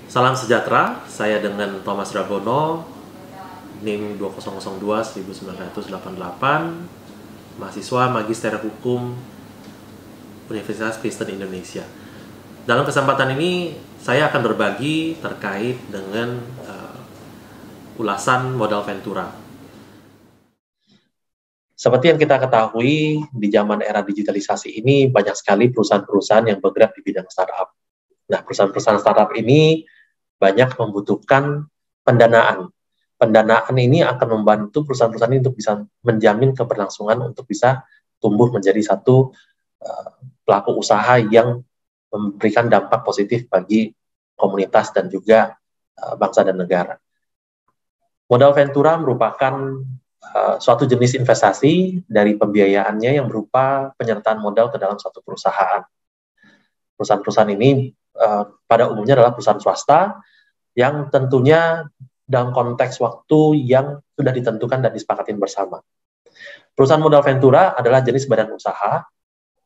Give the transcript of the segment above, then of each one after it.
Salam sejahtera, saya dengan Thomas Rabono, NIM 2002-1988, mahasiswa Magister Hukum Universitas Kristen Indonesia. Dalam kesempatan ini, saya akan berbagi terkait dengan ulasan modal Ventura. Seperti yang kita ketahui, di zaman era digitalisasi ini, banyak sekali perusahaan-perusahaan yang bergerak di bidang startup. Nah, perusahaan-perusahaan startup ini banyak membutuhkan pendanaan. Pendanaan ini akan membantu perusahaan-perusahaan ini untuk bisa menjamin keberlangsungan untuk bisa tumbuh menjadi satu pelaku usaha yang memberikan dampak positif bagi komunitas dan juga bangsa dan negara. Modal Ventura merupakan suatu jenis investasi dari pembiayaannya yang berupa penyertaan modal ke dalam suatu perusahaan. Perusahaan-perusahaan ini pada umumnya adalah perusahaan swasta yang tentunya dalam konteks waktu yang sudah ditentukan dan disepakatin bersama. Perusahaan modal Ventura adalah jenis badan usaha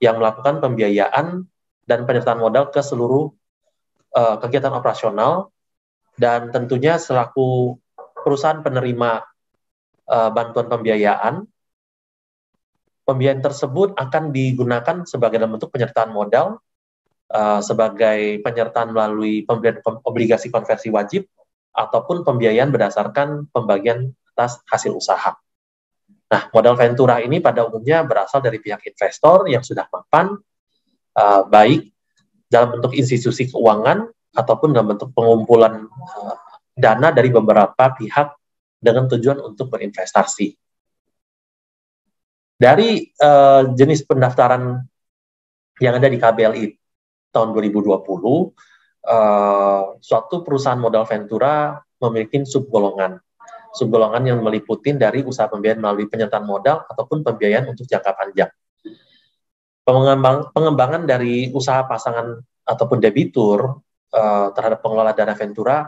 yang melakukan pembiayaan dan penyertaan modal ke seluruh kegiatan operasional, dan tentunya selaku perusahaan penerima bantuan pembiayaan tersebut akan digunakan sebagai dalam bentuk penyertaan modal, sebagai penyertaan melalui pembelian obligasi konversi wajib, ataupun pembiayaan berdasarkan pembagian atas hasil usaha. Nah, modal Ventura ini pada umumnya berasal dari pihak investor yang sudah mapan, baik dalam bentuk institusi keuangan ataupun dalam bentuk pengumpulan dana dari beberapa pihak dengan tujuan untuk berinvestasi. Dari jenis pendaftaran yang ada di KBLI tahun 2020, suatu perusahaan modal Ventura memiliki subgolongan yang meliputi dari usaha pembiayaan melalui penyertaan modal ataupun pembiayaan untuk jangka panjang. Pengembangan dari usaha pasangan ataupun debitur terhadap pengelola dana Ventura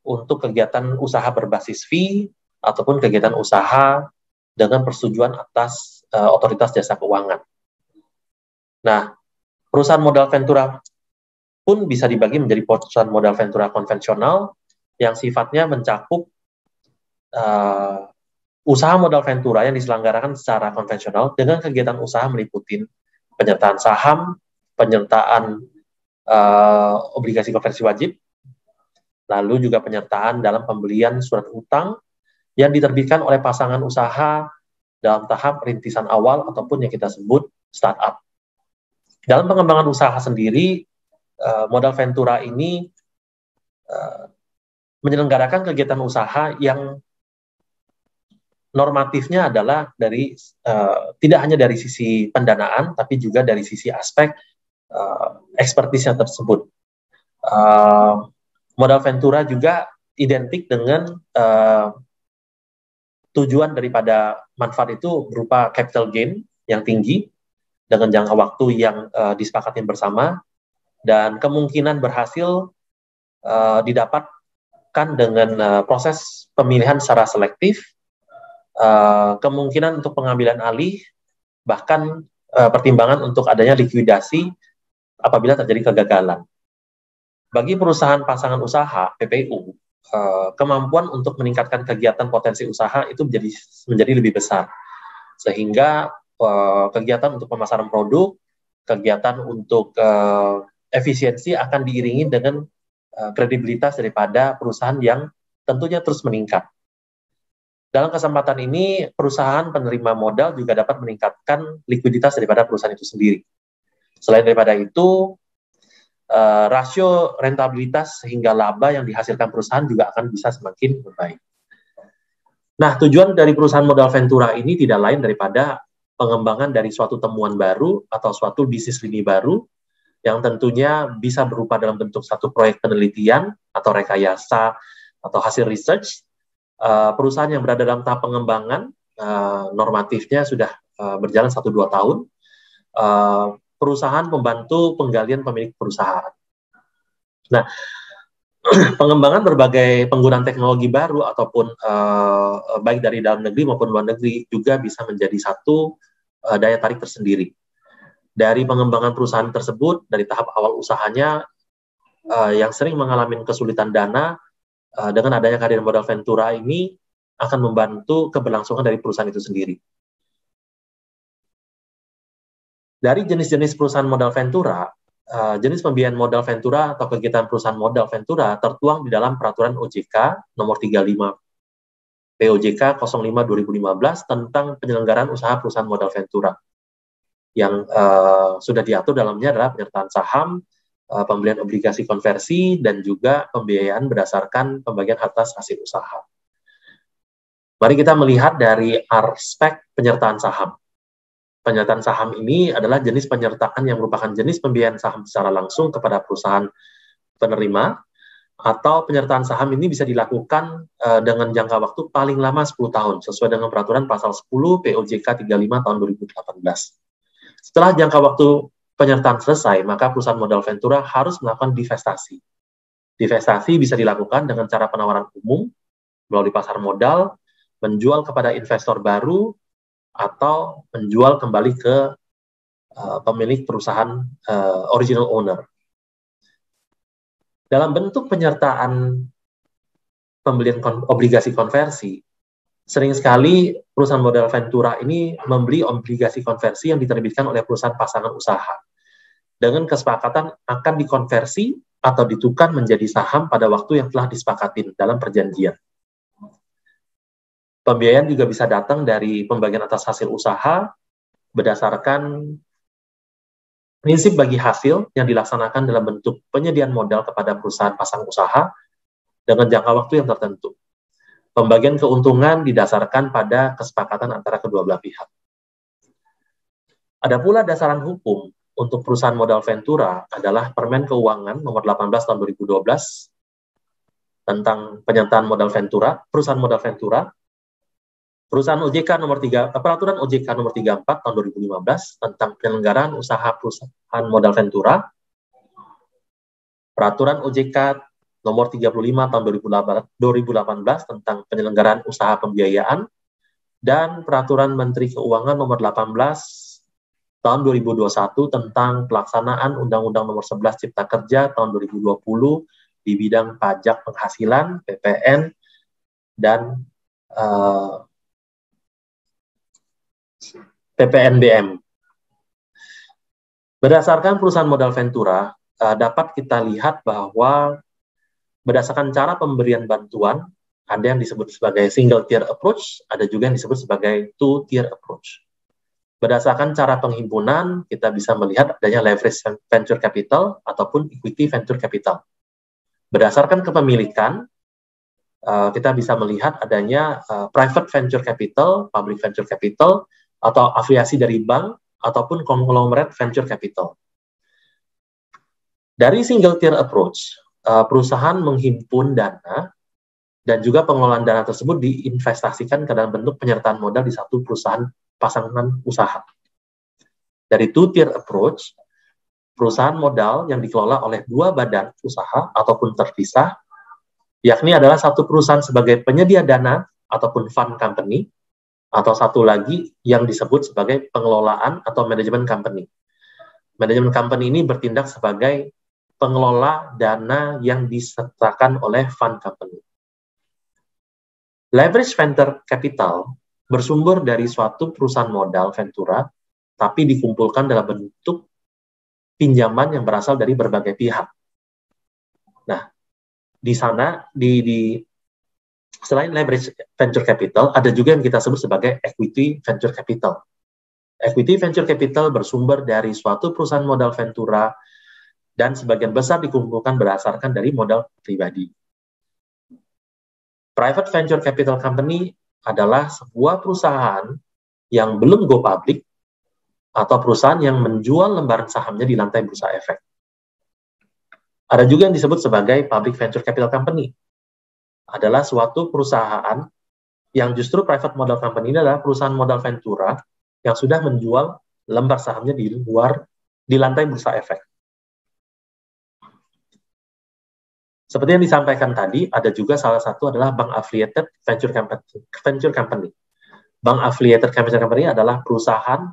untuk kegiatan usaha berbasis fee ataupun kegiatan usaha dengan persetujuan atas otoritas jasa keuangan. Nah, perusahaan modal Ventura pun bisa dibagi menjadi perusahaan modal Ventura konvensional yang sifatnya mencakup usaha modal Ventura yang diselenggarakan secara konvensional dengan kegiatan usaha meliputi penyertaan saham, penyertaan obligasi konversi wajib, lalu juga penyertaan dalam pembelian surat utang yang diterbitkan oleh pasangan usaha dalam tahap rintisan awal ataupun yang kita sebut startup. Dalam pengembangan usaha sendiri, modal Ventura ini menyelenggarakan kegiatan usaha yang normatifnya adalah dari tidak hanya dari sisi pendanaan, tapi juga dari sisi aspek ekspertisnya tersebut. Modal Ventura juga identik dengan tujuan daripada manfaat itu berupa capital gain yang tinggi dengan jangka waktu yang disepakati bersama, dan kemungkinan berhasil didapatkan dengan proses pemilihan secara selektif, kemungkinan untuk pengambilan alih, bahkan pertimbangan untuk adanya likuidasi apabila terjadi kegagalan. Bagi perusahaan pasangan usaha (PPU), kemampuan untuk meningkatkan kegiatan potensi usaha itu menjadi lebih besar, sehingga kegiatan untuk pemasaran produk, kegiatan untuk efisiensi akan diiringi dengan kredibilitas daripada perusahaan yang tentunya terus meningkat. Dalam kesempatan ini, perusahaan penerima modal juga dapat meningkatkan likuiditas daripada perusahaan itu sendiri. Selain daripada itu, rasio rentabilitas hingga laba yang dihasilkan perusahaan juga akan bisa semakin membaik. Nah, tujuan dari perusahaan modal Ventura ini tidak lain daripada pengembangan dari suatu temuan baru atau suatu bisnis lini baru yang tentunya bisa berupa dalam bentuk satu proyek penelitian atau rekayasa atau hasil research. Perusahaan yang berada dalam tahap pengembangan, normatifnya sudah berjalan 1-2 tahun, perusahaan membantu penggalian pemilik perusahaan. Nah, pengembangan berbagai penggunaan teknologi baru ataupun baik dari dalam negeri maupun luar negeri juga bisa menjadi satu daya tarik tersendiri. Dari pengembangan perusahaan tersebut, dari tahap awal usahanya yang sering mengalami kesulitan dana, dengan adanya kehadiran modal ventura ini akan membantu keberlangsungan dari perusahaan itu sendiri. Dari jenis-jenis perusahaan modal ventura, jenis pembiayaan modal ventura atau kegiatan perusahaan modal ventura tertuang di dalam peraturan OJK nomor 35 POJK 05/2015 tentang penyelenggaraan usaha perusahaan modal ventura. Yang sudah diatur dalamnya adalah penyertaan saham, pembelian obligasi konversi, dan juga pembiayaan berdasarkan pembagian atas hasil usaha. Mari kita melihat dari aspek penyertaan saham. Penyertaan saham ini adalah jenis penyertaan yang merupakan jenis pembiayaan saham secara langsung kepada perusahaan penerima, atau penyertaan saham ini bisa dilakukan dengan jangka waktu paling lama 10 tahun, sesuai dengan peraturan pasal 10 POJK 35 tahun 2018. Setelah jangka waktu penyertaan selesai, maka perusahaan modal ventura harus melakukan divestasi. Divestasi bisa dilakukan dengan cara penawaran umum, melalui pasar modal, menjual kepada investor baru, atau menjual kembali ke pemilik perusahaan original owner. Dalam bentuk penyertaan pembelian obligasi konversi, sering sekali perusahaan modal ventura ini membeli obligasi konversi yang diterbitkan oleh perusahaan pasangan usaha dengan kesepakatan akan dikonversi atau ditukar menjadi saham pada waktu yang telah disepakati dalam perjanjian. Pembiayaan juga bisa datang dari pembagian atas hasil usaha berdasarkan prinsip bagi hasil yang dilaksanakan dalam bentuk penyediaan modal kepada perusahaan pasang usaha dengan jangka waktu yang tertentu. Pembagian keuntungan didasarkan pada kesepakatan antara kedua belah pihak. Ada pula dasaran hukum untuk perusahaan modal ventura adalah Permen Keuangan nomor 18 tahun 2012 tentang penyertaan modal ventura, perusahaan modal ventura, Peraturan OJK nomor 34 tahun 2015 tentang penyelenggaraan usaha perusahaan modal ventura, Peraturan OJK nomor 35 tahun 2018 tentang penyelenggaraan usaha pembiayaan, dan Peraturan Menteri Keuangan nomor 18 tahun 2021 tentang pelaksanaan Undang-Undang nomor 11 Cipta Kerja tahun 2020 di bidang pajak penghasilan, PPN, dan PPNBM. Berdasarkan perusahaan modal ventura, dapat kita lihat bahwa berdasarkan cara pemberian bantuan, ada yang disebut sebagai single tier approach, ada juga yang disebut sebagai two tier approach. Berdasarkan cara penghimpunan, kita bisa melihat adanya leverage venture capital ataupun equity venture capital. Berdasarkan kepemilikan, kita bisa melihat adanya private venture capital, public venture capital, atau afiliasi dari bank, ataupun conglomerate venture capital. Dari single tier approach, perusahaan menghimpun dana dan juga pengelolaan dana tersebut diinvestasikan ke dalam bentuk penyertaan modal di satu perusahaan pasangan usaha. Dari two tier approach, perusahaan modal yang dikelola oleh dua badan usaha ataupun terpisah, yakni adalah satu perusahaan sebagai penyedia dana ataupun fund company, atau satu lagi yang disebut sebagai pengelolaan atau manajemen company. Manajemen company ini bertindak sebagai pengelola dana yang disertakan oleh fund company. Leverage venture capital bersumber dari suatu perusahaan modal ventura, tapi dikumpulkan dalam bentuk pinjaman yang berasal dari berbagai pihak. Nah, di sana, selain leverage venture capital, ada juga yang kita sebut sebagai equity venture capital. Equity venture capital bersumber dari suatu perusahaan modal ventura dan sebagian besar dikumpulkan berdasarkan dari modal pribadi. Private venture capital company adalah sebuah perusahaan yang belum go public atau perusahaan yang menjual lembaran sahamnya di lantai bursa efek. Ada juga yang disebut sebagai public venture capital company. Adalah suatu perusahaan yang justru private model company ini adalah perusahaan modal ventura yang sudah menjual lembar sahamnya di lantai bursa efek. Seperti yang disampaikan tadi, ada juga salah satu adalah bank affiliated venture company. Bank affiliated venture company adalah perusahaan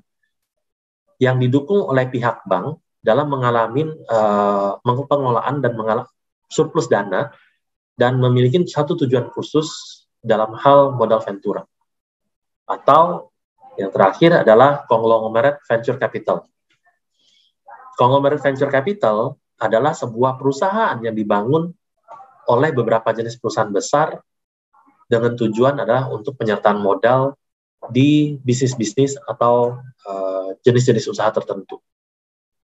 yang didukung oleh pihak bank dalam mengalami pengelolaan dan mengalami surplus dana dan memiliki satu tujuan khusus dalam hal modal ventura. Atau yang terakhir adalah conglomerate venture capital. Conglomerate venture capital adalah sebuah perusahaan yang dibangun oleh beberapa jenis perusahaan besar dengan tujuan adalah untuk penyertaan modal di bisnis-bisnis atau jenis-jenis usaha tertentu.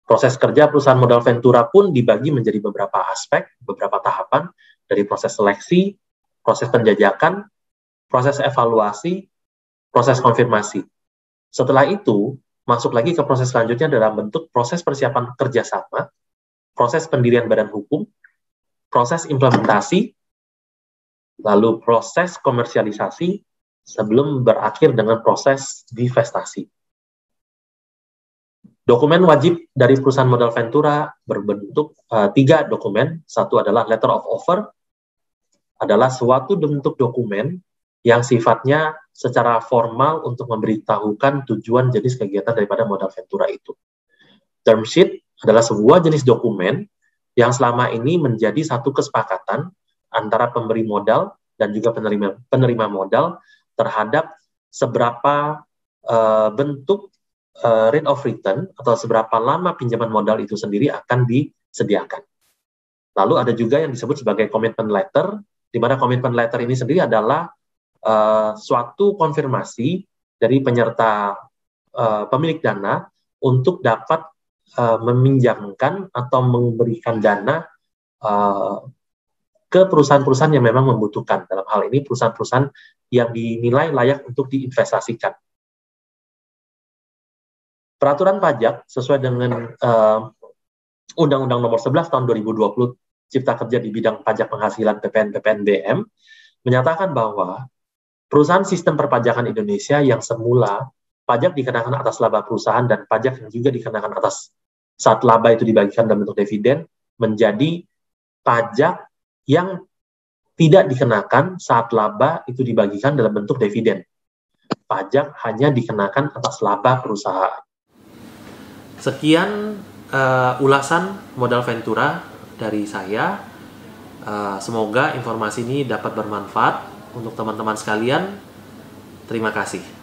Proses kerja perusahaan modal ventura pun dibagi menjadi beberapa aspek, beberapa tahapan, dari proses seleksi, proses penjajakan, proses evaluasi, proses konfirmasi. Setelah itu, masuk lagi ke proses selanjutnya dalam bentuk proses persiapan kerjasama, proses pendirian badan hukum, proses implementasi, lalu proses komersialisasi, sebelum berakhir dengan proses divestasi. Dokumen wajib dari perusahaan modal ventura berbentuk 3 dokumen. Satu adalah letter of offer, adalah suatu bentuk dokumen yang sifatnya secara formal untuk memberitahukan tujuan jenis kegiatan daripada modal ventura itu. Term sheet adalah sebuah jenis dokumen yang selama ini menjadi satu kesepakatan antara pemberi modal dan juga penerima modal terhadap seberapa bentuk rate of return atau seberapa lama pinjaman modal itu sendiri akan disediakan. Lalu ada juga yang disebut sebagai commitment letter, di mana commitment letter ini sendiri adalah suatu konfirmasi dari penyerta pemilik dana untuk dapat meminjamkan atau memberikan dana ke perusahaan-perusahaan yang memang membutuhkan. Dalam hal ini perusahaan-perusahaan yang dinilai layak untuk diinvestasikan. Peraturan pajak sesuai dengan Undang-Undang Nomor 11 Tahun 2020 Cipta Kerja di bidang pajak penghasilan PPN-PPNBM menyatakan bahwa perusahaan sistem perpajakan Indonesia yang semula pajak dikenakan atas laba perusahaan dan pajak yang juga dikenakan atas saat laba itu dibagikan dalam bentuk dividen menjadi pajak yang tidak dikenakan saat laba itu dibagikan dalam bentuk dividen. Pajak hanya dikenakan atas laba perusahaan. Sekian ulasan modal ventura dari saya. Semoga informasi ini dapat bermanfaat untuk teman-teman sekalian. Terima kasih.